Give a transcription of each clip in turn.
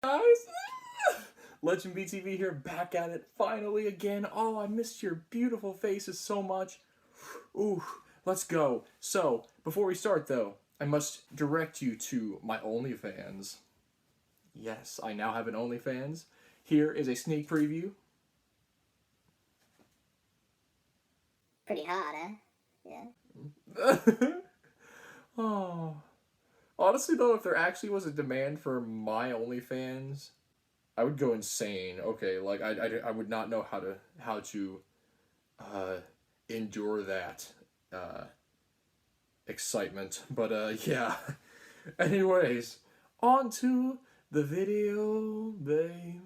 Guys, LegendBTV here, back at it finally again. Oh, I missed your beautiful faces so much. Ooh, let's go. So, before we start though, I must direct you to my OnlyFans. Yes, I now have an OnlyFans. Here is a sneak preview. Pretty hot, huh? Yeah. Oh. Honestly though, if there actually was a demand for my OnlyFans, I would go insane. Okay, like I would not know how to endure that excitement. But yeah. Anyways, on to the video, babe.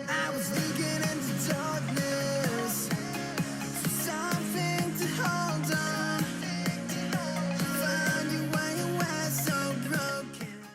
I was leaking into darkness, something to hold on. Find you when you were so broken.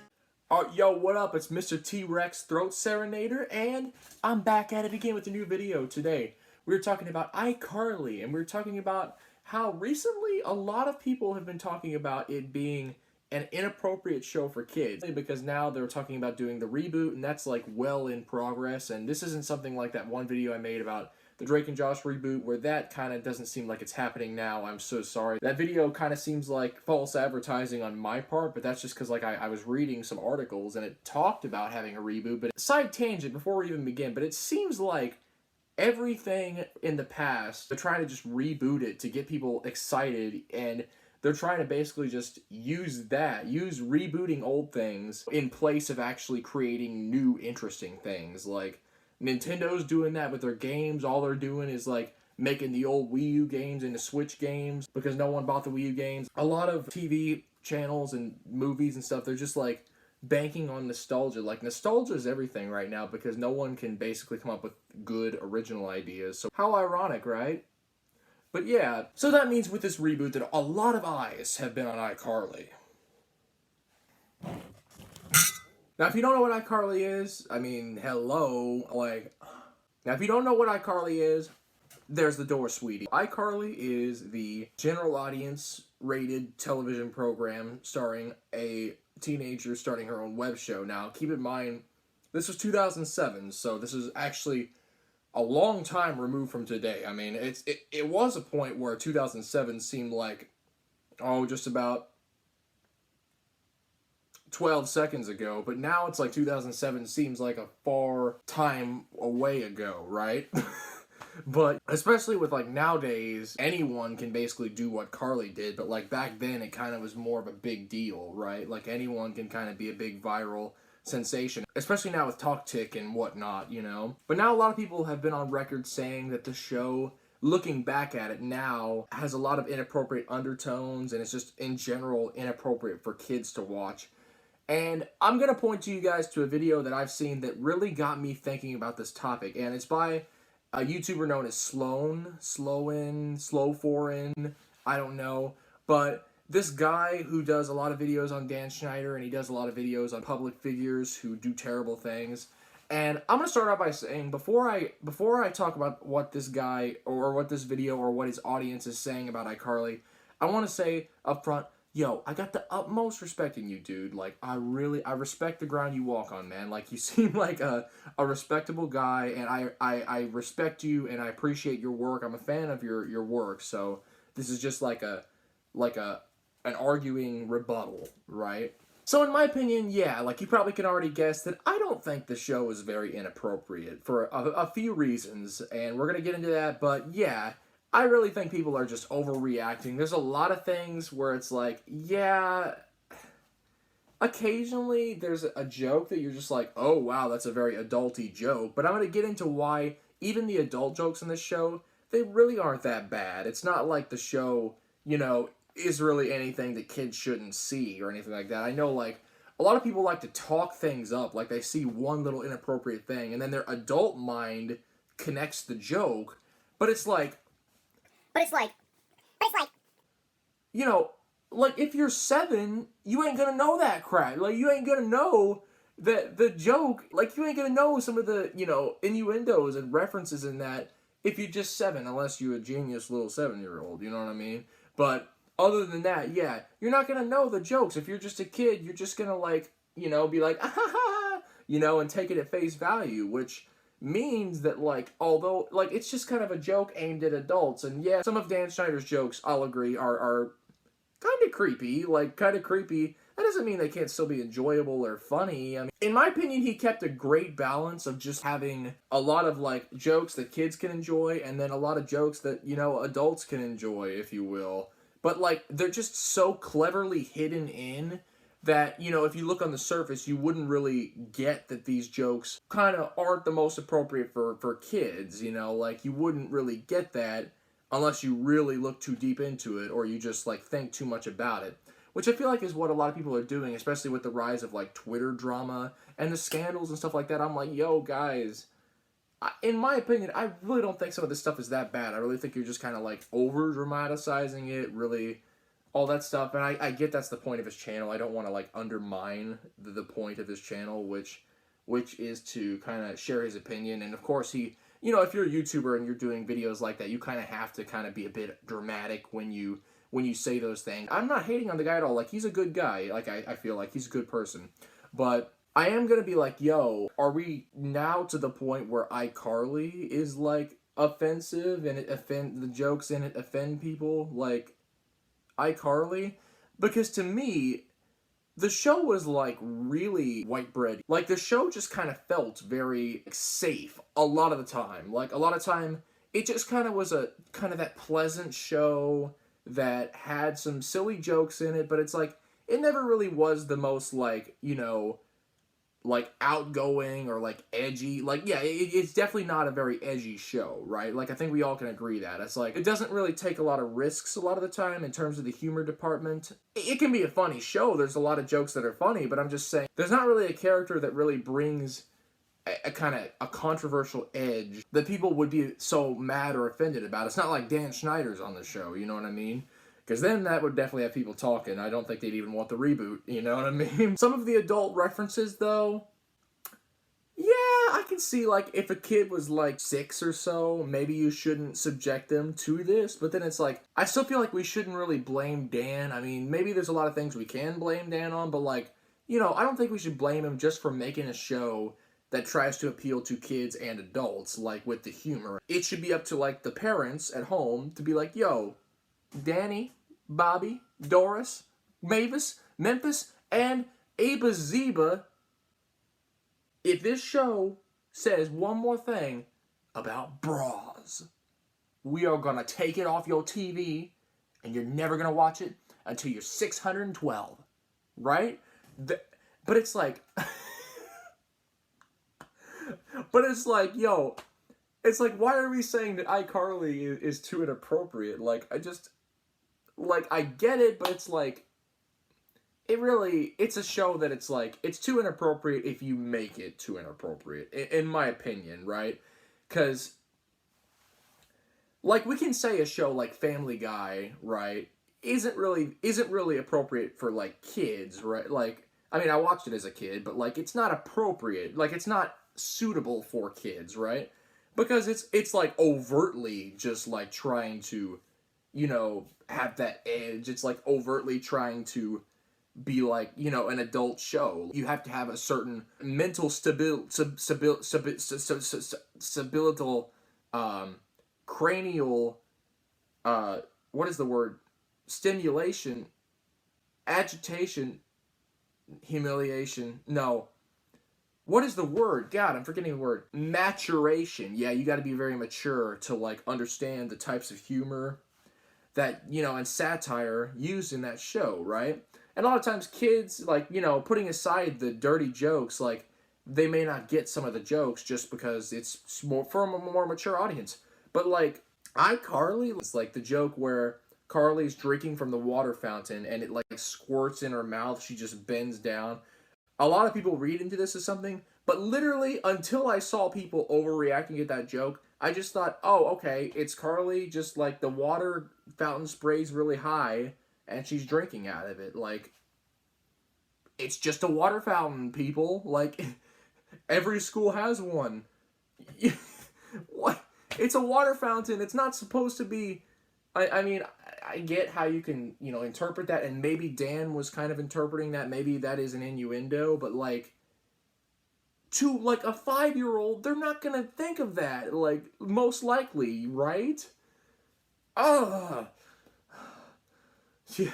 Yo, what up? It's Mr. T-Rex Throat Serenader, and I'm back at it again with a new video today. We're talking about iCarly, and we're talking about how recently a lot of people have been talking about it being an inappropriate show for kids, because now they're talking about doing the reboot, and that's like well in progress. And this isn't something like that one video I made about the Drake and Josh reboot, where that kind of doesn't seem like it's happening now. I'm so sorry. That video kind of seems like false advertising on my part, but that's just because like I was reading some articles and it talked about having a reboot. But side tangent before we even begin, but it seems like everything in the past, they're trying to just reboot it to get people excited, and they're trying to basically just use rebooting old things in place of actually creating new interesting things. Like Nintendo's doing that with their games. All they're doing is like making the old Wii U games into Switch games because no one bought the Wii U games. A lot of TV channels and movies and stuff, they're just like banking on nostalgia. Like nostalgia is everything right now because no one can basically come up with good original ideas. So how ironic, right? But yeah, so that means with this reboot that a lot of eyes have been on iCarly. Now, if you don't know what iCarly is, I mean, hello, like... Now, if you don't know what iCarly is, there's the door, sweetie. iCarly is the general audience rated television program starring a teenager starting her own web show. Now, keep in mind, this was 2007, so this is actually a long time removed from today. I mean, it was a point where 2007 seemed like, oh, just about 12 seconds ago, but now it's like 2007 seems like a far time away ago, right? But especially with like nowadays, anyone can basically do what Carly did, but like back then it kind of was more of a big deal, right? Like anyone can kind of be a big viral sensation, especially now with TalkTick and whatnot, you know? But now a lot of people have been on record saying that the show, looking back at it now, has a lot of inappropriate undertones, and it's just in general inappropriate for kids to watch. And I'm going to point to you guys to a video that I've seen that really got me thinking about this topic, and it's by a YouTuber known as Slow4in, I don't know, but this guy who does a lot of videos on Schneider, and he does a lot of videos on public figures who do terrible things. And I'm gonna start out by saying, before I talk about what this guy or what this video or what his audience is saying about iCarly, I want to say up front, yo, I got the utmost respect in you, dude. Like, I respect the ground you walk on, man. Like, you seem like a respectable guy, and I respect you, and I appreciate your work. I'm a fan of your work, so this is just like an arguing rebuttal, right? So in my opinion, yeah, like you probably can already guess that I don't think the show is very inappropriate for a few reasons, and we're going to get into that, but yeah, I really think people are just overreacting. There's a lot of things where it's like, yeah, occasionally there's a joke that you're just like, oh wow, that's a very adulty joke, but I'm going to get into why even the adult jokes in this show, they really aren't that bad. It's not like the show, you know, is really anything that kids shouldn't see or anything like that. I know, like, a lot of people like to talk things up, like they see one little inappropriate thing, and then their adult mind connects the joke, but it's like, you know, like, if you're 7, you ain't gonna know that crap. Like, you ain't gonna know that the joke, like, you ain't gonna know some of the, you know, innuendoes and references in that if you're just 7, unless you're a genius little 7-year-old, you know what I mean? But other than that, yeah, you're not gonna know the jokes. If you're just a kid, you're just gonna, like, you know, be like, ah ha ha, you know, and take it at face value, which means that, like, although, like, it's just kind of a joke aimed at adults, and yeah, some of Dan Schneider's jokes, I'll agree, are kind of creepy, That doesn't mean they can't still be enjoyable or funny. I mean, in my opinion, he kept a great balance of just having a lot of, like, jokes that kids can enjoy, and then a lot of jokes that, you know, adults can enjoy, if you will. But, like, they're just so cleverly hidden in that, you know, if you look on the surface, you wouldn't really get that these jokes kind of aren't the most appropriate for kids, you know? Like, you wouldn't really get that unless you really look too deep into it or you just, like, think too much about it. Which I feel like is what a lot of people are doing, especially with the rise of, like, Twitter drama and the scandals and stuff like that. I'm like, yo, guys, in my opinion, I really don't think some of this stuff is that bad. I really think you're just kind of, like, over-dramatizing it, really, all that stuff. And I get that's the point of his channel. I don't want to, like, undermine the point of his channel, which is to kind of share his opinion. And, of course, he, you know, if you're a YouTuber and you're doing videos like that, you kind of have to kind of be a bit dramatic when you say those things. I'm not hating on the guy at all. Like, he's a good guy. Like, I feel like he's a good person. But I am going to be like, yo, are we now to the point where iCarly is, like, offensive and the jokes in it offend people? Like, iCarly? Because to me, the show was, like, really white bread. Like, the show just kind of felt very safe a lot of the time. Like, a lot of time, it just kind of was a kind of that pleasant show that had some silly jokes in it, but it's like, it never really was the most, like, you know, like, outgoing or, like, edgy. Like, yeah, it's definitely not a very edgy show, right? Like, I think we all can agree that. It's like, it doesn't really take a lot of risks a lot of the time in terms of the humor department. It can be a funny show. There's a lot of jokes that are funny, but I'm just saying, there's not really a character that really brings a kind of a controversial edge that people would be so mad or offended about. It's not like Dan Schneider's on the show, you know what I mean? Because then that would definitely have people talking. I don't think they'd even want the reboot, you know what I mean? Some of the adult references, though, yeah, I can see, like, if a kid was, like, 6 or so, maybe you shouldn't subject them to this, but then it's like, I still feel like we shouldn't really blame Dan. I mean, maybe there's a lot of things we can blame Dan on, but, like, you know, I don't think we should blame him just for making a show that tries to appeal to kids and adults, like, with the humor. It should be up to, like, the parents at home to be like, yo, Danny, Bobby, Doris, Mavis, Memphis, and Aba Zeba, if this show says one more thing about bras, we are gonna take it off your TV, and you're never gonna watch it until you're 612, right? But it's like... But it's like, yo, it's like, why are we saying that iCarly is too inappropriate? Like, I get it, but it's like, it's a show that it's like, it's too inappropriate if you make it too inappropriate, in my opinion, right? Because, like, we can say a show like Family Guy, right, isn't really appropriate for, like, kids, right? Like, I mean, I watched it as a kid, but, like, it's not appropriate. Like, it's not suitable for kids, right? Because it's like overtly just like trying to, you know, have that edge. It's like overtly trying to be like, you know, an adult show. You have to have a certain mental cranial, what is the word? Stimulation, agitation, humiliation. No. What is the word? God, I'm forgetting the word. Maturation. Yeah, you got to be very mature to, like, understand the types of humor that, you know, and satire used in that show, right? And a lot of times kids, like, you know, putting aside the dirty jokes, like, they may not get some of the jokes just because it's more for a more mature audience. But, like, iCarly is, like, the joke where Carly's drinking from the water fountain and it, like, squirts in her mouth. She just bends down. A lot of people read into this as something, but literally, until I saw people overreacting at that joke, I just thought, oh, okay, it's Carly, just like the water fountain sprays really high, and she's drinking out of it. Like, it's just a water fountain, people. Like, every school has one. What? It's a water fountain. It's not supposed to be... I mean, I get how you can, you know, interpret that, and maybe Dan was kind of interpreting that. Maybe that is an innuendo, but, like, to, like, a 5-year-old, they're not gonna think of that, like, most likely, right? Ugh. Yeah.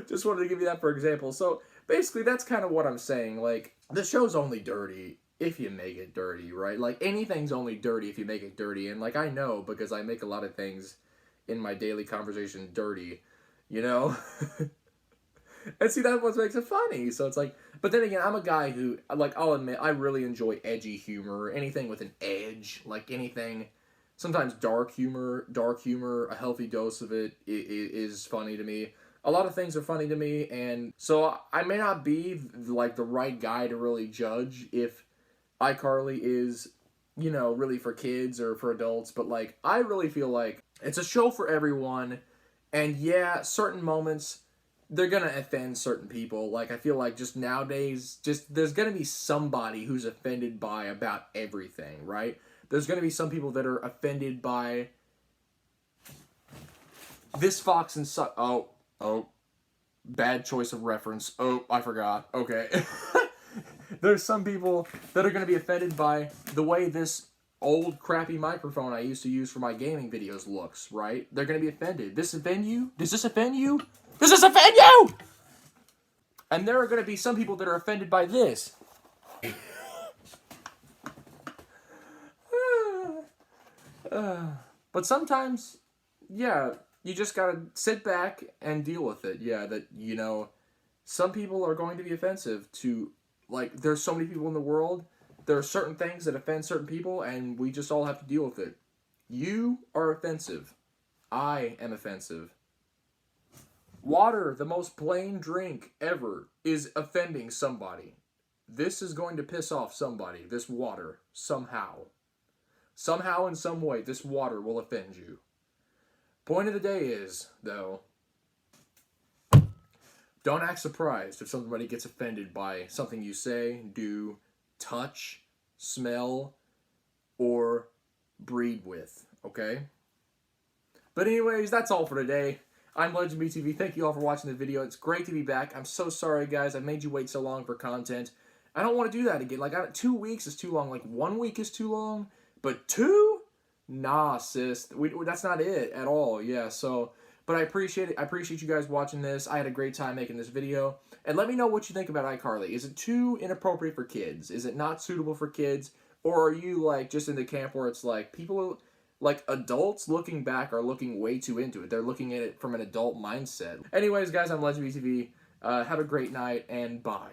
Just wanted to give you that for example. So, basically, that's kind of what I'm saying. Like, the show's only dirty if you make it dirty, right? Like, anything's only dirty if you make it dirty. And, like, I know because I make a lot of things in my daily conversation dirty, you know? And see, that's what makes it funny. So it's like, but then again, I'm a guy who, like, I'll admit, I really enjoy edgy humor, anything with an edge, like anything, sometimes dark humor, a healthy dose of it is funny to me. A lot of things are funny to me, and so I may not be, like, the right guy to really judge if iCarly is, you know, really for kids or for adults, but, like, I really feel like it's a show for everyone, and yeah, certain moments, they're gonna offend certain people. Like, I feel like just nowadays, just there's gonna be somebody who's offended by about everything, right? There's gonna be some people that are offended by this fox and oh, bad choice of reference. Oh, I forgot. Okay. There's some people that are gonna be offended by the way this old crappy microphone I used to use for my gaming videos looks, right? They're gonna be offended. This offend you? Does this offend you? Does this offend you? And there are going to be some people that are offended by this. But sometimes, yeah, you just got to sit back and deal with it. Yeah, that, you know, some people are going to be offensive to, like, there's so many people in the world. There are certain things that offend certain people, and we just all have to deal with it. You are offensive. I am offensive. Water, the most plain drink ever, is offending somebody. This is going to piss off somebody, this water, somehow. Somehow, in some way, this water will offend you. Point of the day is, though, don't act surprised if somebody gets offended by something you say, do, touch, smell, or breed with, okay? But anyways, that's all for today. I'm LegendBTV. Thank you all for watching the video. It's great to be back. I'm so sorry, guys. I made you wait so long for content. I don't want to do that again. Like, 2 weeks is too long. Like, 1 week is too long. But 2? Nah, sis. That's not it at all. Yeah, so... But I appreciate it. I appreciate you guys watching this. I had a great time making this video. And let me know what you think about iCarly. Is it too inappropriate for kids? Is it not suitable for kids? Or are you, like, just in the camp where it's like, people... Like, adults looking back are looking way too into it. They're looking at it from an adult mindset. Anyways, guys, I'm LegendBTV. Have a great night, and bye.